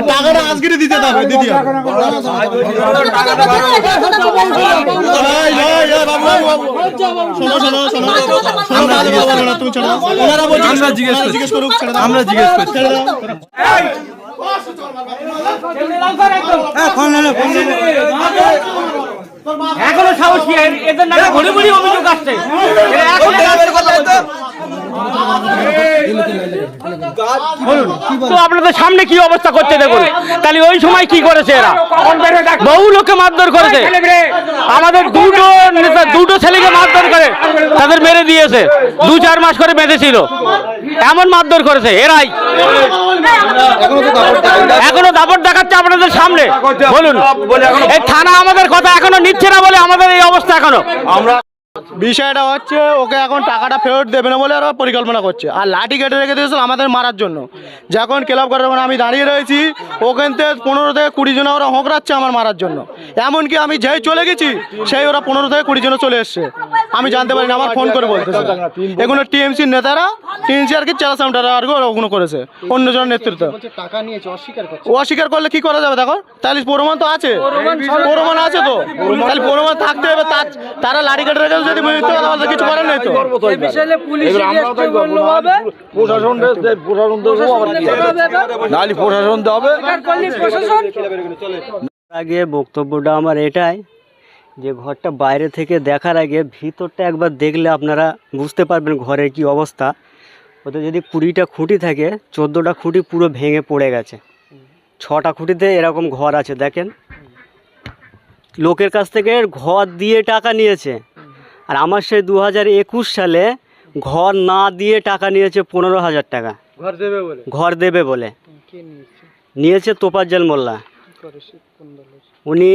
টাকাটা আজকে দিতে হবে দিদি আমরা জিজ্ঞেস করছি এখনো সাহস কি এদের নামে ঘুরে ঘুরে অভিযোগ আসছে তো আপনাদের সামনে কি অবস্থা করছে দেখুন তাহলে ওই সময় কি করেছে এরা বহু লোককে মারধর করেছে আমাদের দুটো ছেলেকে মারধর করে তাদের মেরে দিয়েছে 2-4 মাস করে বেঁধেছিল এমন মারধর করেছে এরাই এখনো দাপট দেখাচ্ছে আপনাদের সামনে বলুন এই থানা আমাদের কথা এখনো নিচ্ছে না বলে আমাদের এই অবস্থা এখনো আমরা বিষয়টা হচ্ছে ওকে এখন টাকাটা ফেরত দেবে না বলে ওরা পরিকল্পনা করছে আর লাঠি কেটে রেখে দিয়েছিল আমাদের মারার জন্য যখন ক্লাব করার আমি দাঁড়িয়ে রয়েছি ওখান থেকে 15 থেকে 20 জন ওরা হকরাচ্ছে আমার মারার জন্য এমনকি আমি যেই চলে গেছি সেই ওরা 15 থেকে 20 জন চলে এসছে আমি জানতে পারিনি আমার ফোন করে বলতেছে এগুলো টিএমসির নেতারা টিএমসি আর কি চালাসামটারা আর ওগুলো করেছে অন্যজনের নেতৃত্ব টাকা নিয়েছে অস্বীকার করলে কি করা যাবে দেখো তাহলে প্রমাণ তো আছে প্রমাণ আছে তো তাহলে প্রমাণ থাকতে হবে তারা লাঠি কেটে রেখে যদি কিছু করার নেই তো আগে বক্তব্যটা আমার এটাই যে ঘরটা বাইরে থেকে দেখার আগে ভিতরটা একবার দেখলে আপনারা বুঝতে পারবেন ঘরের কি অবস্থা ওতে যদি 20টা খুঁটি থাকে 14টা খুঁটি পুরো ভেঙে পড়ে গেছে 6টা খুঁটিতে এরকম ঘর আছে দেখেন লোকের কাছ থেকে ঘর দিয়ে টাকা নিয়েছে আর আমার সেই 2021 সালে ঘর না দিয়ে টাকা নিয়েছে 15,000 টাকা ঘর দেবে বলে নিয়েছে তোফাজ্জল মোল্লা উনি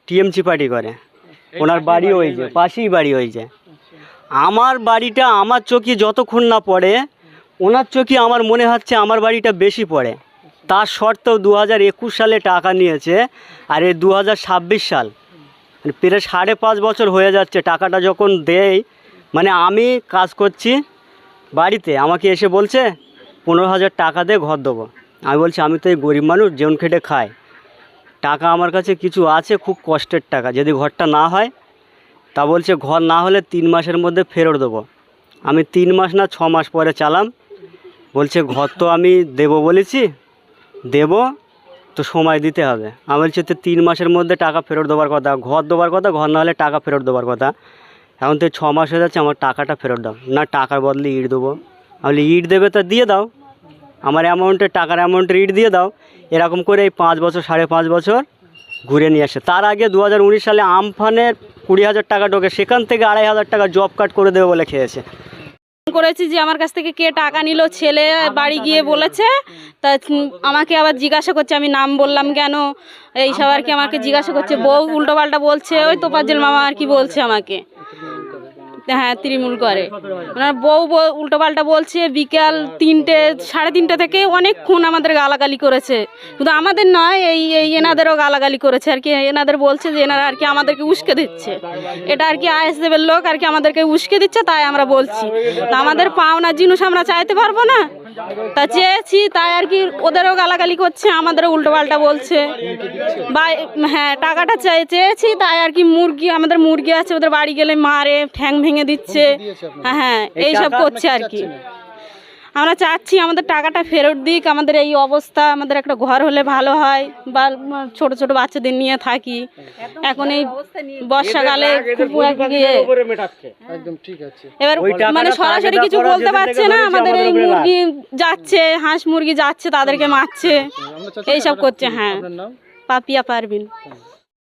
টিএমসি পার্টি করে ওনার বাড়ি ওই যে পাশেই বাড়ি ওই যে আমার বাড়িটা আমার চোখে যতক্ষণ না পড়ে ওনার চোখে আমার মনে হচ্ছে আমার বাড়িটা বেশি পড়ে তার সত্ত্বেও 2021 সালে টাকা নিয়েছে আর এই 2026 সাল প্রায় 5.5 বছর হয়ে যাচ্ছে টাকাটা যখন দেয় মানে আমি কাজ করছি বাড়িতে আমাকে এসে বলছে 15,000 টাকা দিয়ে ঘর দেবো আমি বলছি আমি তো এই গরিব মানুষ যেমন খেটে খাই টাকা আমার কাছে কিছু আছে খুব কষ্টের টাকা যদি ঘরটা না হয় তা বলছে ঘর না হলে 3 মাসের মধ্যে ফেরত দেবো আমি 3 মাস না 6 মাস পরে চালাম বলছে ঘর তো আমি দেবো বলেছি দেব তো সময় দিতে হবে আমি বলছি তো 3 মাসের মধ্যে টাকা ফেরত দেওয়ার কথা ঘর দেওয়ার কথা ঘর না হলে টাকা ফেরত দেওয়ার কথা এখন তো 6 মাস হয়ে যাচ্ছে আমার টাকাটা ফেরত দাও না টাকার বদলে ইট দেবো আমি বলি ইট দেবে তা দিয়ে দাও আমার অ্যামাউন্টের টাকার অ্যামাউন্টের ইট দিয়ে দাও এরকম করে এই 5 বছর 5.5 বছর ঘুরে নিয়ে আসে তার আগে 2019 সালে আমফানের 20,000 টাকা ঢোকে সেখান থেকে 2,500 টাকা জব কার্ড করে দেবে বলে খেয়েছে করেছি যে আমার কাছ থেকে কে টাকা নিল ছেলে বাড়ি গিয়ে বলেছে তা আমাকে আবার জিজ্ঞাসা করছে আমি নাম বললাম কেন এইসব আর কি আমাকে জিজ্ঞাসা করছে বউ উল্টোপাল্টা বলছে ওই তোফাজ্জল মামা আর কি বলছে আমাকে হ্যাঁ তৃণমূল করে ওনার বউ উল্টোপাল্টা বলছে বিকাল 3টে 3:30 থেকে অনেকক্ষণ আমাদের গালাগালি করেছে শুধু আমাদের নয় এই এনাদেরও গালাগালি করেছে আর কি এনাদের বলছে যে এনারা আর কি আমাদেরকে উস্কে দিচ্ছে এটা আর কি আইএসএফের লোক আর কি আমাদেরকে উস্কে দিচ্ছে তাই আমরা বলছি তা আমাদের পাওনা জিনিস আমরা চাইতে পারবো না তা চেয়েছি তাই আর কি ওদেরও গালাগালি করছে আমাদেরও উল্টোপাল্টা বলছে বা হ্যাঁ টাকাটা চেয়েছি তাই আর কি আমাদের মুরগি আছে ওদের বাড়ি গেলে মারে ঠ্যাং ভেঙে দিচ্ছে হ্যাঁ এইসব করছে আর কি আমরা চাচ্ছি আমাদের টাকাটা ফেরত দিক আমাদের এই অবস্থা আমাদের একটা ঘর হলে ভালো হয় বা ছোট ছোট বাচ্চাদের নিয়ে থাকি এখন এই বর্ষাকালে এবার মানে সরাসরি কিছু বলতে পারছে না আমাদের এই মুরগি যাচ্ছে হাঁস মুরগি যাচ্ছে তাদেরকে মারছে এইসব করছে হ্যাঁ পাপিয়া পারভিন